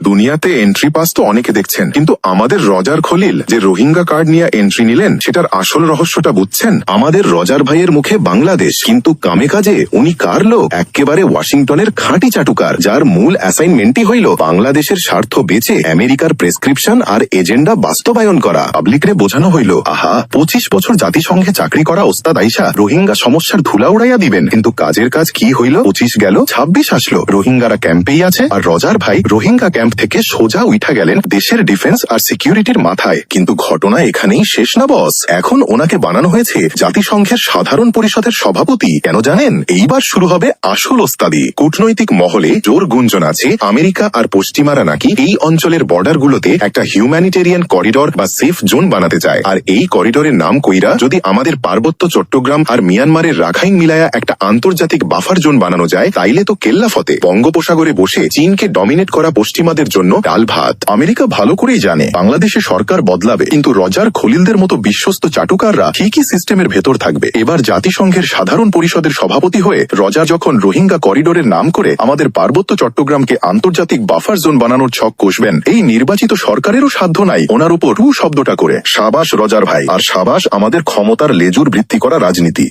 দুনিয়াতে entry pass তো অনেকে দেখছেন, কিন্তু আমাদের রজার খলিল যে রোহিঙ্গা কার্ড নিয়ে এন্ট্রি নিলেন সেটার আসল রহস্যটা বুঝছেন? আমাদের রজার ভাইয়ের মুখে বাংলাদেশ, কিন্তু কামে কাজে উনি কার লোক? একেবারে ওয়াশিংটনের খাঁটি চাটুকার, যার মূল অ্যাসাইনমেন্টই হইল বাংলাদেশের স্বার্থ বেচে আমেরিকার প্রেসক্রিপশন আর এজেন্ডা বাস্তবায়ন করা। পাবলিকরে বোঝানো হইল, আহা 25 বছর জাতিসংঘে চাকরি করা ওস্তাদ আইসা রোহিঙ্গা সমস্যার ধুলা উড়াইয়া দিবেন, কিন্তু কাজের কাজ কি হইল? 25 গেল, 26 আসলো, রোহিঙ্গারা ক্যাম্পেই আছে, আর রজার ভাই রোহিঙ্গা ক্যাম্প থেকে সোজা উঠা গেলেন দেশের ডিফেন্স আর সিকিউরিটির মাথায়। কিন্তু ঘটনা এখানেই শেষ না বস, এখন ওনাকে বানানো হয়েছে জাতিসংঘের সাধারণ পরিষদের সভাপতি। কেন জানেন? এইবার শুরু হবে আসল ওস্তাদি। কূটনৈতিক মহলে জোর গুঞ্জন আছে আমেরিকা আর পশ্চিমারা নাকি এই অঞ্চলের বর্ডার গুলোতে একটা হিউম্যানিটেরিয়ান করিডর বা সেফ জোন বানাতে চায়, আর এই করিডোরের নাম কইরা যদি আমাদের পার্বত্য চট্টগ্রাম আর মিয়ানমারের রাখাইন মিলায়া একটা আন্তর্জাতিক বাফার জোন বানানো যায়, তাইলে তো কেল্লাফতে বঙ্গোপসাগরে বসে চীনকে ডমিনেট করা পশ্চিমাদের জন্য ডাল ভাত। আমেরিকা ভালো করেই জানে বাংলাদেশে সরকার বদলাবে, কিন্তু রজার খলিলদের মতো বিশ্বস্ত চাটুকাররা ঠিকই সিস্টেমের ভেতর থাকবে। এবার জাতিসংঘের সাধারণ পরিষদের সভাপতি হয়ে রজার যখন রোহিঙ্গা করিডোরের নাম করে আমাদের পার্বত্য চট্টগ্রামকে আন্তর্জাতিক বাফার জোন বানানোর ছক কষবেন, এই নির্বাচিত সরকারেরও সাধ্য নাই ওনার উপর শব্দটা করে। সাবাস রজার ভাই, আর সাবাস আমাদের ক্ষমতার লেজুর বৃদ্ধি করা রাজনীতি।